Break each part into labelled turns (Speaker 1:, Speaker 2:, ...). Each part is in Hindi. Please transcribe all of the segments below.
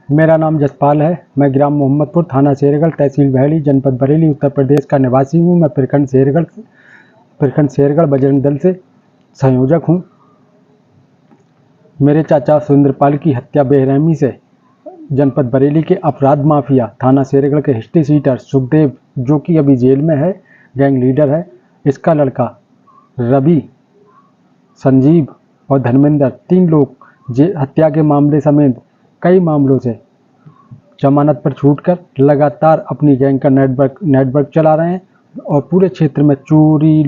Speaker 1: मेरा नाम जसपाल है। मैं ग्राम मोहम्मदपुर, थाना शेरगढ़, तहसील भैली, जनपद बरेली, उत्तर प्रदेश का निवासी हूँ। मैं प्रखंड शेरगढ़ बजरंग दल से संयोजक हूँ। मेरे चाचा सुरेंद्रपाल की हत्या बेरहमी से जनपद बरेली के अपराध माफिया थाना शेरगढ़ के हिस्ट्री शीटर सुखदेव, जो कि अभी जेल में है, गैंग लीडर है, इसका लड़का रवि, संजीव और धर्मेंद्र, 3 लोग हत्या के मामले समेत कई मामलों से जमानत पर छूटकर लगातार अपनी गैंग का नेटवर्क चला रहे हैं और पूरे क्षेत्र में चोरी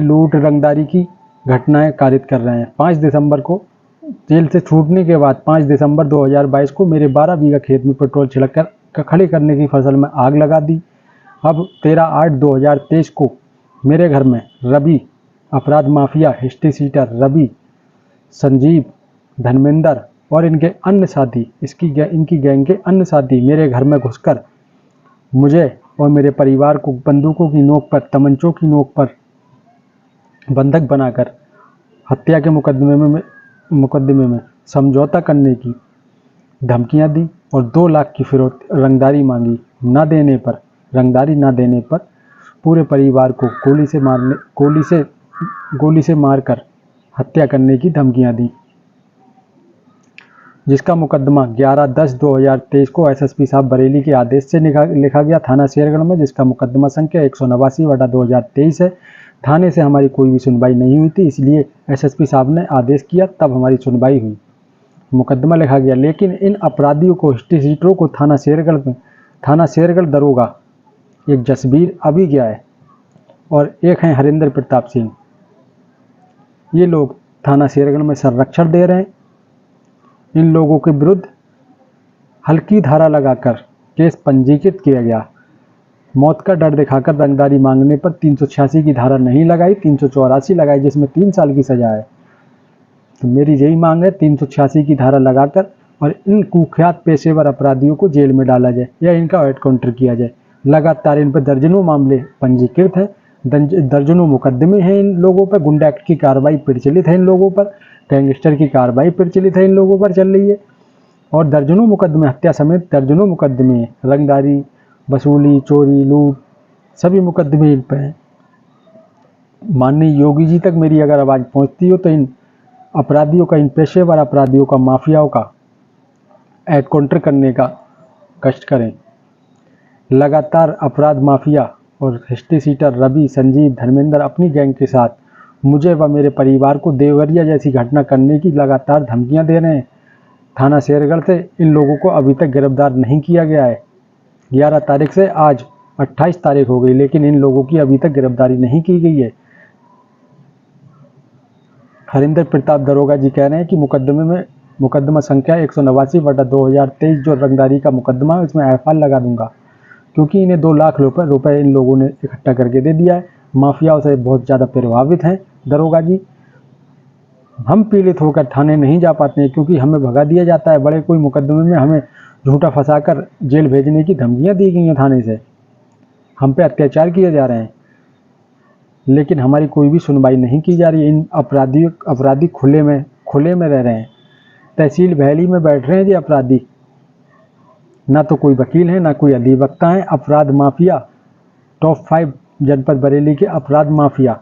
Speaker 1: लूट रंगदारी की घटनाएं कारित कर रहे हैं। 5 दिसंबर को जेल से छूटने के बाद 5 दिसंबर 2022 को मेरे 12 बीघा खेत में पेट्रोल छिड़ककर खड़ी करने की फसल में आग लगा दी। अब 13/8/2023 को मेरे घर में रवि, अपराध mafia history sheeter Ravi, Sanjeev, Dharmendra और इनके अन्य साथी, इनकी गैंग के अन्य साथी मेरे घर में घुसकर मुझे और मेरे परिवार को बंदूकों की नोक पर, तमंचों की नोक पर बंधक बनाकर हत्या के मुकदमे में समझौता करने की धमकियां दी और 2 लाख की रंगदारी मांगी। रंगदारी ना देने पर पूरे परिवार को गोली से मारकर हत्या करने की धमकियां दी, जिसका मुकदमा 11/10/2023 को एसएसपी साहब बरेली के आदेश से लिखा गया थाना शेरगढ़ में, जिसका मुकदमा संख्या 189/2023 है। थाने से हमारी कोई भी सुनवाई नहीं हुई थी, इसलिए एसएसपी साहब ने आदेश किया, तब हमारी सुनवाई हुई, मुकदमा लिखा गया। लेकिन इन अपराधियों को, हिस्ट्री शीटरों को थाना शेरगढ़ दरोगा एक जसबीर अभी गया है और एक है हरिंदर प्रताप सिंह। ये लोग थाना शेरगढ़ में संरक्षण दे रहे हैं। इन लोगों के विरुद्ध हल्की धारा लगाकर केस पंजीकृत किया गया। मौत का डर दिखाकर रंगदारी मांगने पर 386 की धारा नहीं लगाई, 384 लगाई, जिसमें 3 साल की सजा है। तो मेरी यही मांग है, 386 की धारा लगाकर और इन कुख्यात पेशेवर अपराधियों को जेल में डाला जाए या इनका हेड काउंटर किया जाए। लगातार इन पर दर्जनों मामले पंजीकृत हैं, दर्जनों मुकदमे हैं इन लोगों पर, गुंडा एक्ट की कार्रवाई प्रचलित है इन लोगों पर, गैंगस्टर की कार्रवाई प्रचलित है इन लोगों पर चल रही है और दर्जनों मुकदमे, हत्या समेत दर्जनों मुकदमे हैं। रंगदारी, वसूली, चोरी, लूट, सभी मुकदमे इन पर हैं। माननीय योगी जी तक मेरी अगर आवाज़ पहुंचती हो तो इन अपराधियों का, इन पेशेवर अपराधियों का, माफियाओं का हेड काउंटर करने का कष्ट करें। लगातार अपराध माफिया और हिस्ट्री शीटर रवि, संजीव, धर्मेंद्र अपनी गैंग के साथ मुझे व मेरे परिवार को देवरिया जैसी घटना करने की लगातार धमकियां दे रहे हैं। थाना शेरगढ़ से इन लोगों को अभी तक गिरफ्तार नहीं किया गया है। 11 तारीख से आज 28 तारीख हो गई, लेकिन इन लोगों की अभी तक गिरफ्तारी नहीं की गई है। हरिंदर प्रताप दरोगा जी कह रहे हैं कि मुकदमा संख्या 189/2023 जो रंगदारी का मुकदमा है, इसमें एफआईआर लगा दूंगा, क्योंकि इन्हें 2 लाख रुपए इन लोगों ने इकट्ठा करके दे दिया है। माफियाओं से बहुत ज़्यादा प्रभावित हैं दरोगा जी। हम पीड़ित होकर थाने नहीं जा पाते हैं क्योंकि हमें भगा दिया जाता है। बड़े कोई मुकदमे में हमें झूठा फंसाकर जेल भेजने की धमकियां दी गई हैं थाने से, हम पे अत्याचार किए जा रहे हैं, लेकिन हमारी कोई भी सुनवाई नहीं की जा रही है। इन अपराधी खुले में रह रहे हैं, तहसील भैली में बैठ रहे हैं ये अपराधी, ना तो कोई वकील है, ना कोई अधिवक्ता है। अपराध माफिया टॉप 5 जनपद बरेली के अपराध माफिया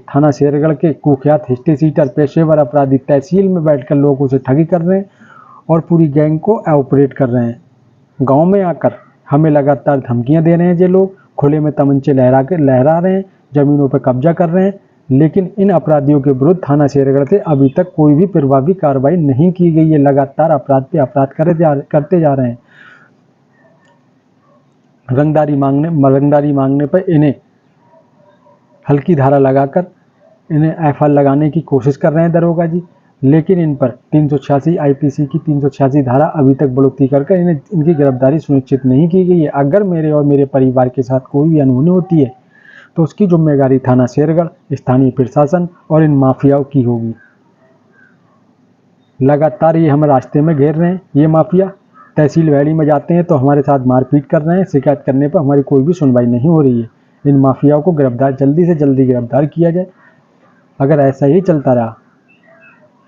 Speaker 1: थाना शेरगढ़ के कुख्यात हिस्ट्री शीटर पेशेवर अपराधी तहसील में बैठकर लोगों से ठगी कर रहे हैं और पूरी गैंग को ऑपरेट कर रहे हैं। गांव में आकर हमें लगातार धमकियां दे रहे हैं। ये लोग खुले में तमंचे लहरा रहे हैं, जमीनों पर कब्जा कर रहे हैं, लेकिन इन अपराधियों के विरुद्ध थाना शेरगढ़ से अभी तक कोई भी प्रभावी कार्रवाई नहीं की गई है। लगातार अपराध पे अपराध करते जा रहे हैं। रंगदारी मांगने पर इन्हें हल्की धारा लगाकर इन्हें एफआईआर लगाने की कोशिश कर रहे हैं दरोगा जी, लेकिन इन पर 386 आईपीसी की 386 धारा अभी तक बढ़ोतरी करके इनकी गिरफ्तारी सुनिश्चित नहीं की गई है। अगर मेरे और मेरे परिवार के साथ कोई भी अनहोनी होती है तो उसकी जिम्मेदारी थाना शेरगढ़, स्थानीय प्रशासन और इन माफियाओं की होगी। लगातार ये हमें रास्ते में घेर रहे हैं। ये माफिया तहसील वैली में जाते हैं तो हमारे साथ मारपीट कर रहे हैं। शिकायत करने पर हमारी कोई भी सुनवाई नहीं हो रही है। इन माफियाओं को जल्दी से जल्दी गिरफ्तार किया जाए। अगर ऐसा ही चलता रहा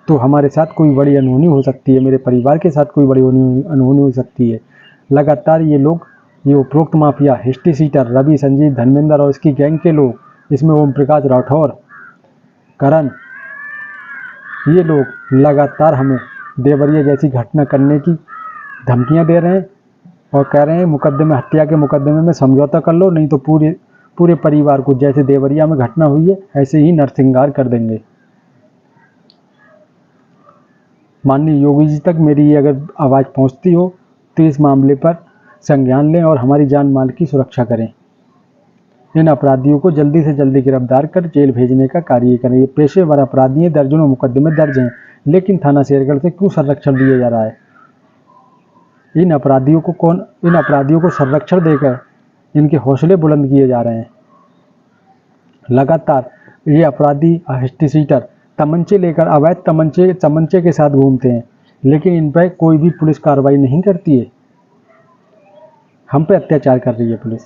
Speaker 1: तो हमारे साथ कोई बड़ी अनहोनी हो सकती है, मेरे परिवार के साथ कोई बड़ी अनहोनी हो सकती है। लगातार ये उपरोक्त mafia, history sheeter Ravi, Sanjeev, Dharmendra और इसकी गैंग के लोग, इसमें ओम प्रकाश राठौर, करण, ये लोग लगातार हमें देवरिया जैसी घटना करने की धमकियां दे रहे हैं और कह रहे हैं हत्या के मुकदमे में समझौता कर लो, नहीं तो पूरे परिवार को जैसे देवरिया में घटना हुई है ऐसे ही नरसंहार कर देंगे। माननीय योगी जी तक मेरी ये अगर आवाज़ पहुंचती हो तो इस मामले पर संज्ञान लें और हमारी जान माल की सुरक्षा करें। इन अपराधियों को जल्दी से जल्दी गिरफ्तार कर जेल भेजने का कार्य करें। ये पेशेवर अपराधी हैं, दर्जनों मुकदमे दर्ज हैं, लेकिन थाना शेरगढ़ से क्यों संरक्षण दिया जा रहा है? इन अपराधियों को संरक्षण देकर इनके हौसले बुलंद किए जा रहे हैं। लगातार ये अपराधी हिस्ट्री सीटर तमंचे लेकर अवैध तमंचे के साथ घूमते हैं, लेकिन इन पर कोई भी पुलिस कार्रवाई नहीं करती है। हम पे अत्याचार कर रही है पुलिस।